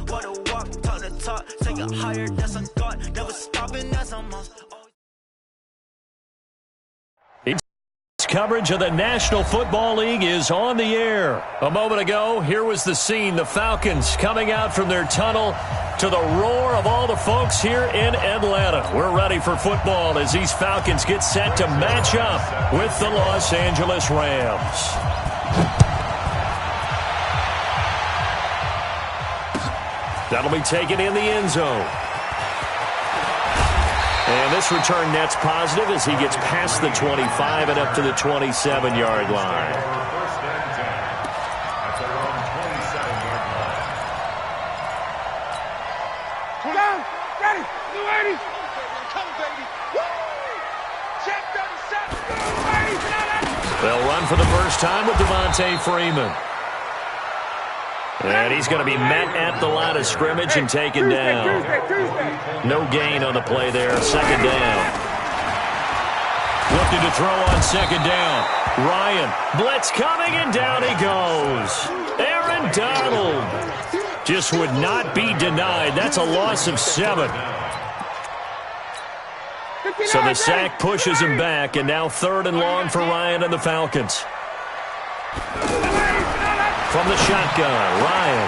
wanna walk, talk the talk, take it higher, that's a God, never stopping, that's a must. Coverage of the National Football League is on the air. A moment ago, here was the scene. The Falcons coming out from their tunnel to the roar of all the folks here in Atlanta. We're ready for football as these Falcons get set to match up with the Los Angeles Rams. That'll be taken in the end zone. And this return net's positive as he gets past the 25 and up to the 27-yard line. Ready, new 80. Come, baby. Check 37. They'll run for the first time with Devontae Freeman. And he's going to be met at the line of scrimmage and taken down. No gain on the play there. Second down. Looking to throw on second down. Ryan, blitz coming, and down he goes. Aaron Donald just would not be denied. That's a loss of 7. So the sack pushes him back, and now 3rd and long for Ryan and the Falcons. From the shotgun, Ryan.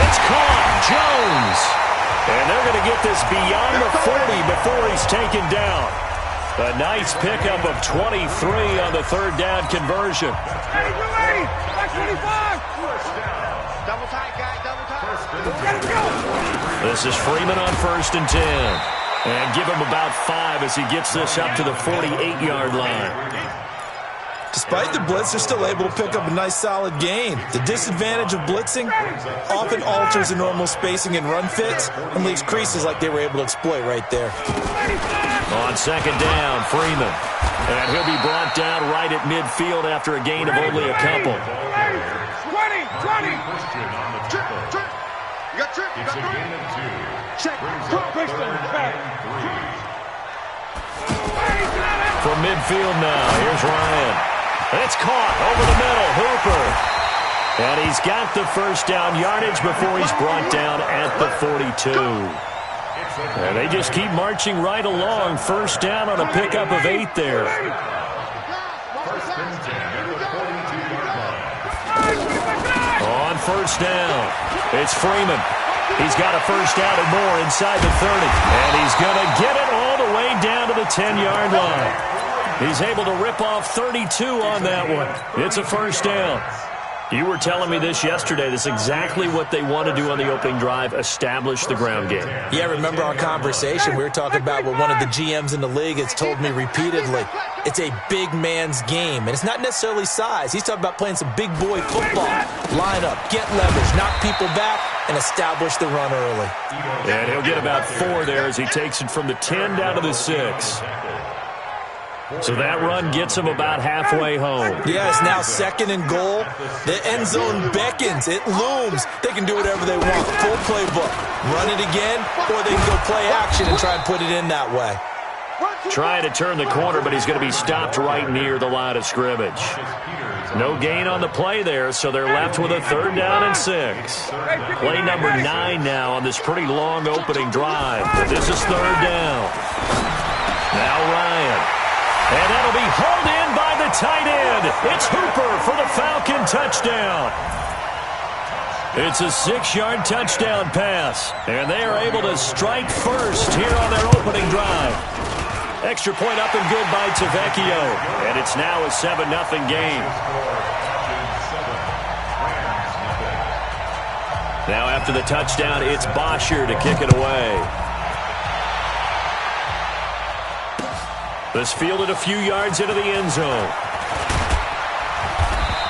It's caught. Jones. And they're going to get this beyond the 40 before he's taken down. A nice pickup of 23 on the 3rd down conversion. Double tight, guy, double tight. This is Freeman on 1st and 10. And give him about 5 as he gets this up to the 48-yard line. Despite the blitz, they're still able to pick up a nice solid gain. The disadvantage of blitzing often alters the normal spacing and run fits and leaves creases like they were able to exploit right there. On second down, Freeman. And he'll be brought down right at midfield after a gain of only a couple. 20. Trip. You got trip. You got 3. Check. From midfield now, here's Ryan. It's caught over the middle, Hooper. And he's got the first down yardage before he's brought down at the 42. And they just keep marching right along. First down on a pickup of 8 there. On first down, it's Freeman. He's got a first down and more inside the 30. And he's going to get it all the way down to the 10-yard line. He's able to rip off 32 on that one. It's a first down. You were telling me this yesterday. This is exactly what they want to do on the opening drive, establish the ground game. Yeah, remember our conversation? We were talking about what one of the GMs in the league has told me repeatedly. It's a big man's game, and it's not necessarily size. He's talking about playing some big boy football. Line up, get leverage, knock people back, and establish the run early. And he'll get about 4 there as he takes it from the 10 down to the 6. So that run gets him about halfway home. Yeah, it's now 2nd and goal. The end zone beckons. It looms. They can do whatever they want. Full playbook. Run it again, or they can go play action and try and put it in that way. Trying to turn the corner, but he's going to be stopped right near the line of scrimmage. No gain on the play there, so they're left with a 3rd down and 6. Play number 9 now on this pretty long opening drive. But this is 3rd down. Now Ryan. And that'll be hauled in by the tight end. It's Hooper for the Falcon touchdown. It's a 6-yard touchdown pass. And they are able to strike first here on their opening drive. Extra point up and good by Tavecchio. And it's now a 7-0 game. Now after the touchdown, it's Bosher to kick it away. This fielded a few yards into the end zone.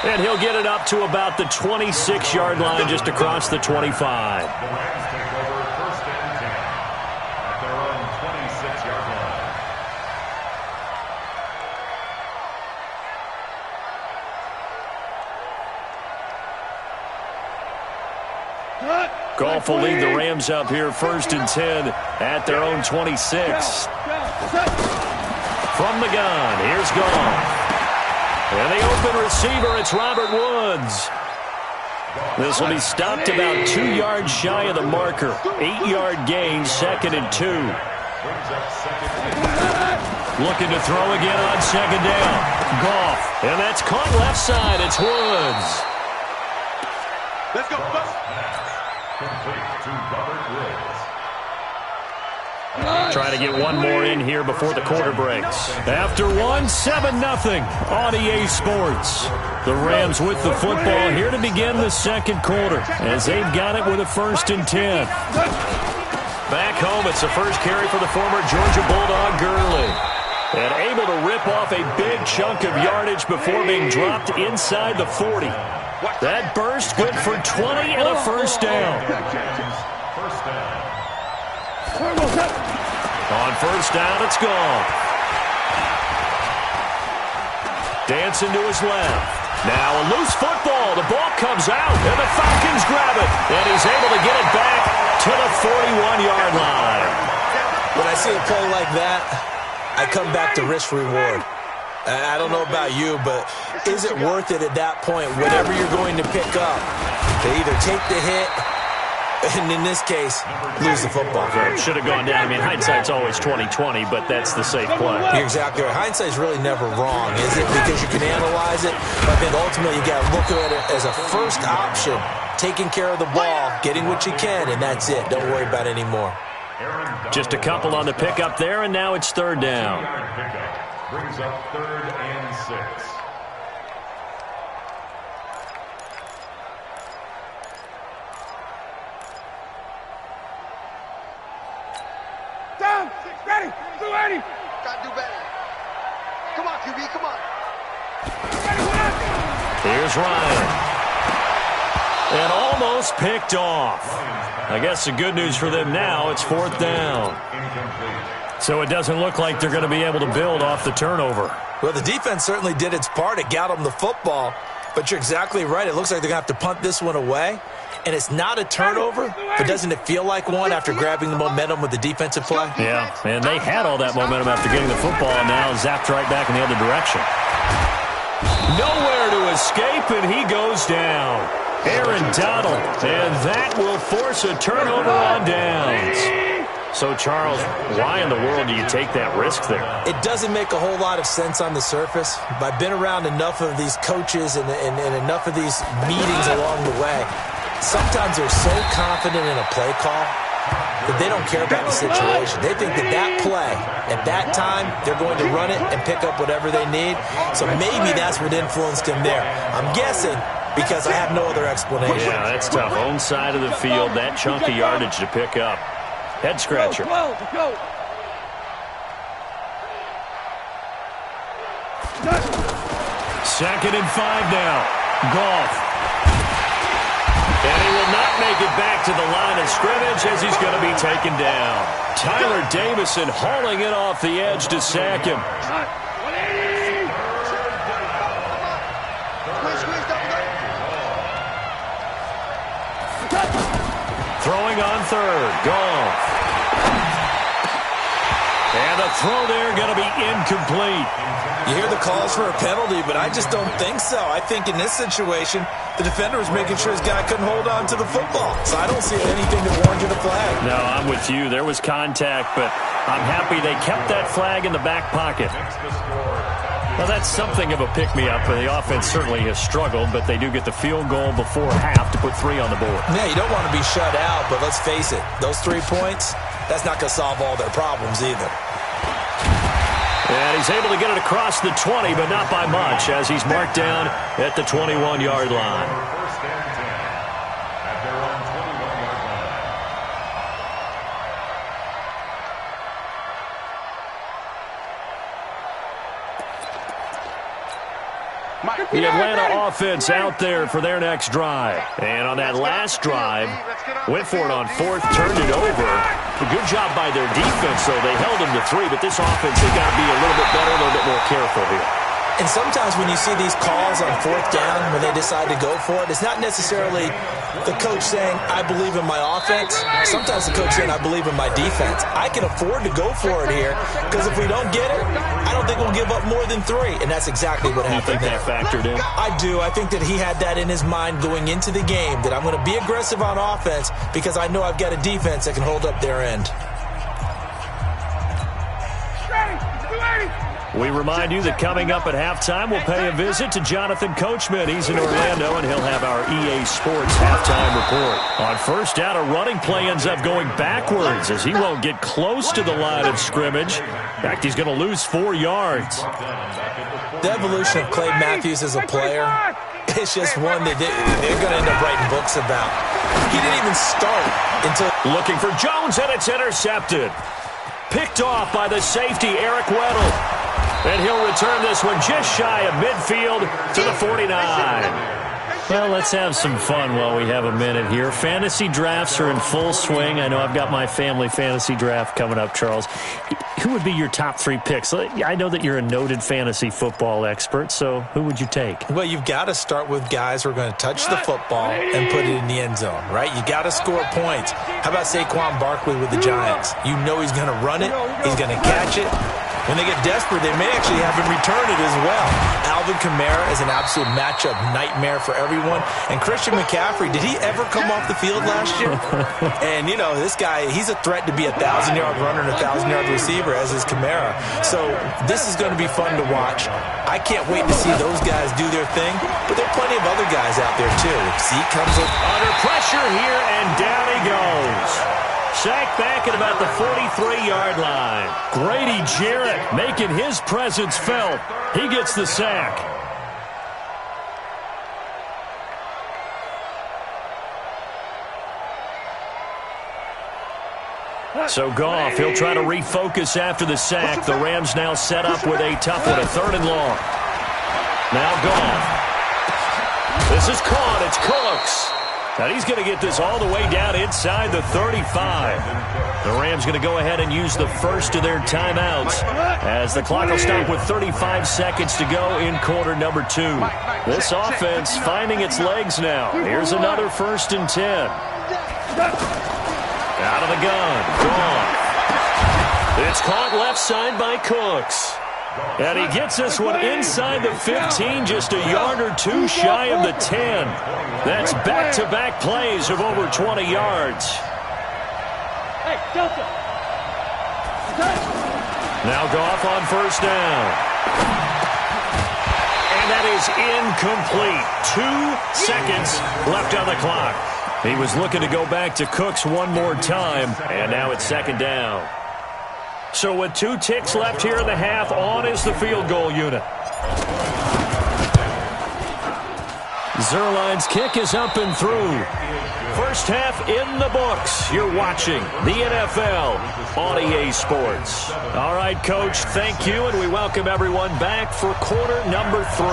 And he'll get it up to about the 26-yard line just across the 25. Goff will lead the Rams up here 1st and 10 at their own 26. From the gun, here's Goff. And the open receiver, it's Robert Woods. This will be stopped about 2 yards shy of the marker. 8-yard gain, 2nd and 2. Looking to throw again on 2nd down. Goff. And that's caught left side. It's Woods. Let's go. Complete to Robert Woods. Trying to get one more in here before the quarter breaks. After one, 7-0 on EA Sports. The Rams with the football here to begin the second quarter as they've got it with a 1st and 10. Back home, it's the first carry for the former Georgia Bulldog Gurley. And able to rip off a big chunk of yardage before being dropped inside the 40. That burst good for 20 and a 1st down. First down. On 1st down, it's gone. Dancing to his left. Now a loose football. The ball comes out, and the Falcons grab it. And he's able to get it back to the 41-yard line. When I see a play like that, I come back to risk-reward. I don't know about you, but is it worth it at that point, whatever you're going to pick up, to either take the hit, and in this case, lose the football? Should have gone down. I mean, hindsight's always 20/20, but that's the safe play. You're exactly right. Hindsight's really never wrong, is it? Because you can analyze it, but I think ultimately you got to look at it as a first option, taking care of the ball, getting what you can, and that's it. Don't worry about it anymore. Just a couple on the pickup there, and now it's 3rd down. Brings up 3rd and 6. Down. Ready. Do ready. Got to do better. Come on, QB. Come on. Here's Ryan. And almost picked off. I guess the good news for them now, it's 4th down. So it doesn't look like they're going to be able to build off the turnover. Well, the defense certainly did its part. It got them the football. But you're exactly right. It looks like they're going to have to punt this one away. And it's not a turnover, but doesn't it feel like one after grabbing the momentum with the defensive play? Yeah, and they had all that momentum after getting the football, and now zapped right back in the other direction. Nowhere to escape, and he goes down. Aaron Donald, and that will force a turnover on downs. So, Charles, why in the world do you take that risk there? It doesn't make a whole lot of sense on the surface. But I've been around enough of these coaches and enough of these meetings along the way. Sometimes they're so confident in a play call that they don't care about the situation. They think that that play, at that time, they're going to run it and pick up whatever they need. So maybe that's what influenced him there. I'm guessing because I have no other explanation. Yeah, that's tough. Own side of the field, that chunk of yardage to pick up. Head scratcher. Go. 2nd and 5 now. Goff. And he will not make it back to the line of scrimmage as he's going to be taken down. Tyler Davison hauling it off the edge to sack him. Throwing on 3rd. Goff. And the throw there going to be incomplete. You hear the calls for a penalty, but I just don't think so. I think in this situation, the defender was making sure his guy couldn't hold on to the football. So I don't see anything that warranted a flag. No, I'm with you. There was contact, but I'm happy they kept that flag in the back pocket. Well, that's something of a pick-me-up. The offense certainly has struggled, but they do get the field goal before half to put 3 on the board. Yeah, you don't want to be shut out, but let's face it, those 3 points, that's not going to solve all their problems either. And he's able to get it across the 20, but not by much, as he's marked down at the 21-yard line. First and 10 at their own 21-yard line. The Atlanta offense out there for their next drive. And on that last drive, went for it on 4th, turned it over. A good job by their defense, though. They held them to 3, but this offense, they've got to be a little bit better, a little bit more careful here. And sometimes when you see these calls on fourth down, when they decide to go for it, it's not necessarily the coach saying, I believe in my offense. Sometimes the coach saying, I believe in my defense. I can afford to go for it here because if we don't get it, I don't think we'll give up more than 3. And that's exactly what happened there. You think that factored in? I do. I think that he had that in his mind going into the game, that I'm going to be aggressive on offense because I know I've got a defense that can hold up their end. We remind you that coming up at halftime, we'll pay a visit to Jonathan Coachman. He's in Orlando, and he'll have our EA Sports halftime report. On first down, a running play ends up going backwards as he won't get close to the line of scrimmage. In fact, he's going to lose 4 yards. The evolution of Clay Matthews as a player, it's just one that they're going to end up writing books about. He didn't even start until... Looking for Jones, and it's intercepted. Picked off by the safety, Eric Weddle. And he'll return this one just shy of midfield to the 49. Well, let's have some fun while we have a minute here. Fantasy drafts are in full swing. I know I've got my family fantasy draft coming up, Charles. Who would be your top 3 picks? I know that you're a noted fantasy football expert, so who would you take? Well, you've got to start with guys who are going to touch the football and put it in the end zone, right? You got to score points. How about Saquon Barkley with the Giants? You know he's going to run it. He's going to catch it. When they get desperate, they may actually have him return it as well. Alvin Kamara is an absolute matchup nightmare for everyone. And Christian McCaffrey, did he ever come off the field last year? And, you know, this guy, he's a threat to be a 1,000-yard runner and a 1,000-yard receiver, as is Kamara. So this is going to be fun to watch. I can't wait to see those guys do their thing. But there are plenty of other guys out there, too. Zeke comes under pressure here, and down he goes. Sacked back at about the 43-yard line. Grady Jarrett making his presence felt. He gets the sack. So Goff, he'll try to refocus after the sack. The Rams now set up with a tough one, a 3rd and long. Now Goff. This is caught. It's Cooks. And he's going to get this all the way down inside the 35. The Rams going to go ahead and use the first of their timeouts as the clock will stop with 35 seconds to go in quarter number 2. This offense finding its legs now. Here's another 1st and 10. Out of the gun. Gone. It's caught left side by Cooks. And he gets this one inside the 15, just a yard or 2 shy of the 10. That's back-to-back plays of over 20 yards. Hey, Delta. Now Goff on 1st down. And that is incomplete. 2 seconds left on the clock. He was looking to go back to Cooks one more time, and now it's 2nd down. So with 2 ticks left here in the half, on is the field goal unit. Zerline's kick is up and through. First half in the books. You're watching the NFL on EA Sports. All right, Coach, thank you, and we welcome everyone back for quarter number 3.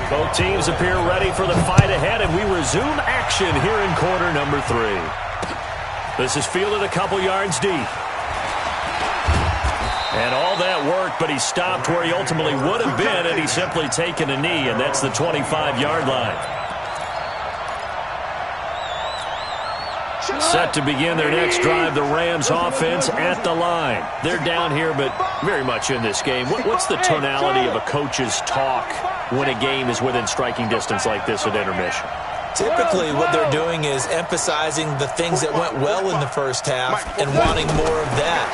Both teams appear ready for the fight ahead, and we resume action here in quarter number 3. This is fielded a couple yards deep. And all that work, but he stopped where he ultimately would have been, and he's simply taken a knee, and that's the 25-yard line. Set to begin their next drive, the Rams offense at the line. They're down here, but very much in this game. What's the tonality of a coach's talk when a game is within striking distance like this at intermission? Typically, what they're doing is emphasizing the things that went well in the first half and wanting more of that.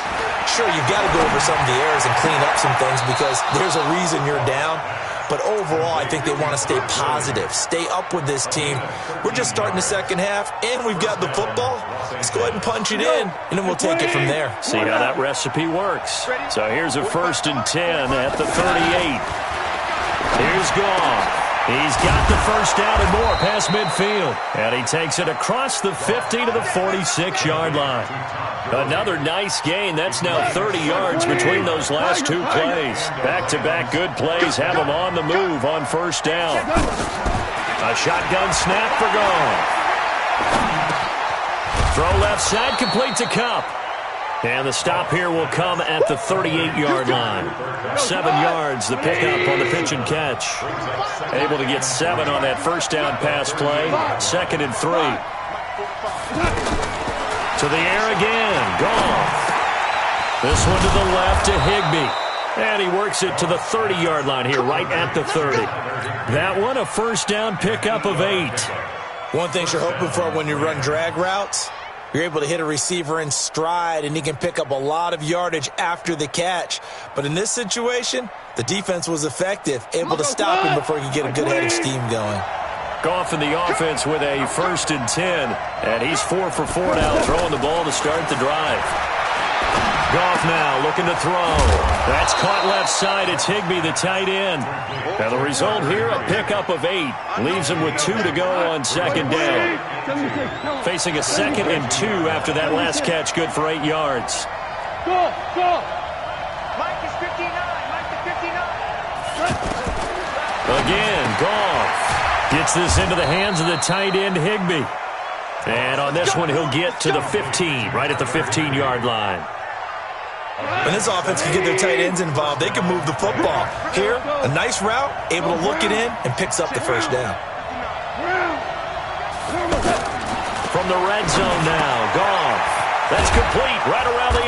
Sure, you've got to go over some of the errors and clean up some things because there's a reason you're down. But overall, I think they want to stay positive, stay up with this team. We're just starting the second half, and we've got the football. Let's go ahead and punch it in, and then we'll take it from there. See how that recipe works. So here's a 1st and 10 at the 38. Here's Goff. He's got the first down and more past midfield. And he takes it across the 50 to the 46-yard line. Another nice gain. That's now 30 yards between those last 2 plays. Back-to-back good plays have him on the move on first down. A shotgun snap for Goff. Throw left side complete to Kupp. And the stop here will come at the 38-yard line. 7 yards, the pickup on the pitch and catch. Able to get 7 on that first down pass play. 2nd and 3. To the air again. Goff. This one to the left to Higbee. And he works it to the 30-yard line here, right at the 30. That one, a first down pickup of 8. One thing you're hoping for when you run drag routes, you're able to hit a receiver in stride, and he can pick up a lot of yardage after the catch. But in this situation, the defense was effective, able to stop him before he could get a good headed scheme going. Goff in the offense with a 1st and 10, and he's 4 for 4 now, throwing the ball to start the drive. Goff now looking to throw. That's caught left side. It's Higbee, the tight end. And the result here, a pickup of 8. Leaves him with 2 to go on 2nd down. Facing a 2nd and 2 after that last catch, good for 8 yards. Go! Mike is 59. Mike is 59. Again, Goff gets this into the hands of the tight end, Higbee. And on this one, he'll get to the 15, right at the 15-yard line. When this offense can get their tight ends involved, they can move the football. Here, a nice route, able to look it in, and picks up the first down. From the red zone now, Goff. That's complete, right around the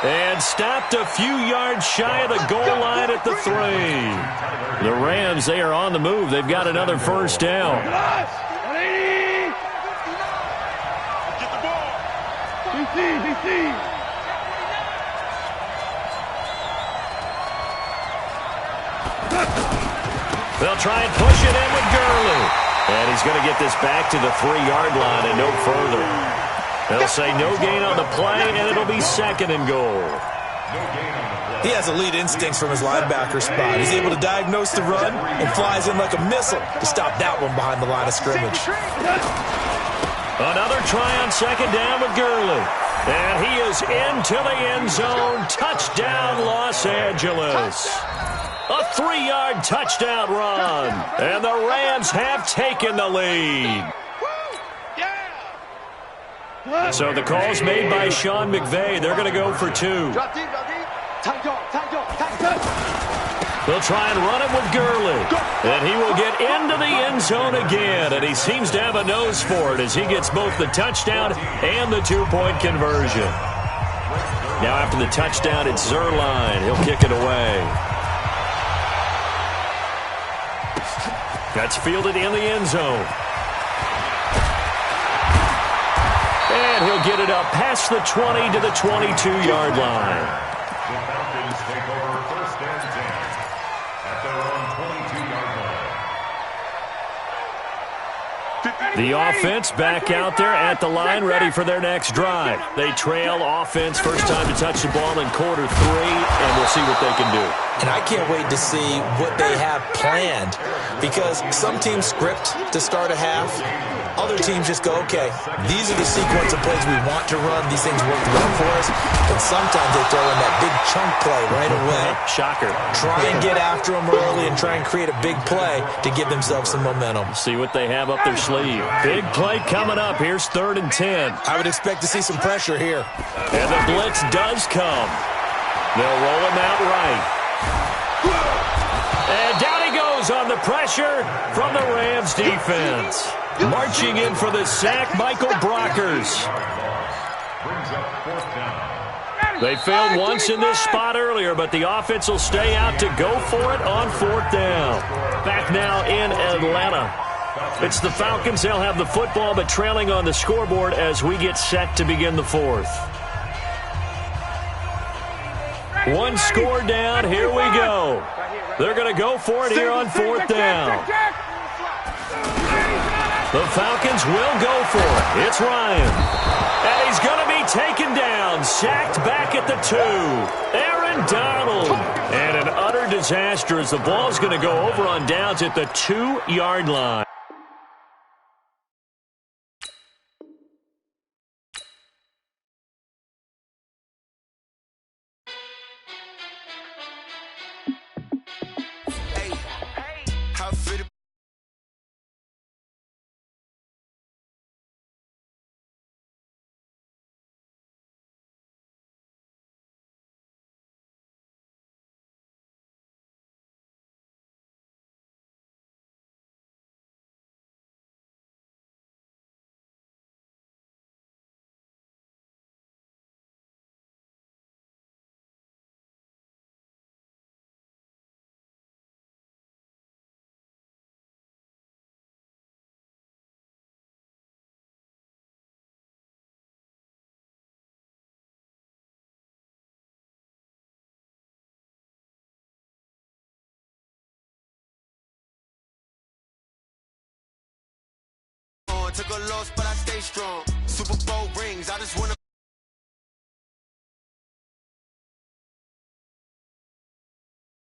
8. And stopped a few yards shy of the goal line at the 3. The Rams, they are on the move. They've got another first down. They'll try and push it in with Gurley. And he's going to get this back to the 3-yard line and no further. They'll say no gain on the play, and it'll be 2nd and goal. He has elite instincts from his linebacker spot. He's able to diagnose the run and flies in like a missile to stop that one behind the line of scrimmage. Another try on 2nd down with Gurley. And he is into the end zone. Touchdown, Los Angeles. A 3-yard touchdown run. And the Rams have taken the lead. So the call's made by Sean McVay. They're going to go for 2. They'll try and run it with Gurley. And he will get into the end zone again. And he seems to have a nose for it as he gets both the touchdown and the 2-point conversion. Now after the touchdown, it's Zuerlein. He'll kick it away. That's fielded in the end zone. And he'll get it up past the 20 to the 22-yard line. The Falcons take over 1st and 10 at their own 22-yard line. The offense back out there at the line, ready for their next drive. They trail offense, first time to touch the ball in quarter 3, and we'll see what they can do. And I can't wait to see what they have planned, because some teams script to start a half. Other teams just go, okay, these are the sequence of plays we want to run. These things work well for us. And sometimes they throw in that big chunk play right away. Shocker. Try and get after them early and try and create a big play to give themselves some momentum. See what they have up their sleeve. Big play coming up. Here's 3rd and 10. I would expect to see some pressure here. And the blitz does come. They'll roll him out right. And down he goes on the pressure from the Rams defense. Marching in for the sack, Michael Brockers. Brings up 4th down. They failed once in this spot earlier, but the offense will stay out to go for it on 4th down. Back now in Atlanta. It's the Falcons. They'll have the football, but trailing on the scoreboard as we get set to begin the 4th. 1 score down. Here we go. They're going to go for it here on 4th down. The Falcons will go for it. It's Ryan. And he's going to be taken down. Sacked back at the 2. Aaron Donald. And an utter disaster as the ball's going to go over on downs at the 2-yard line. took a loss, but I stay strong. Super Bowl rings, I just wanna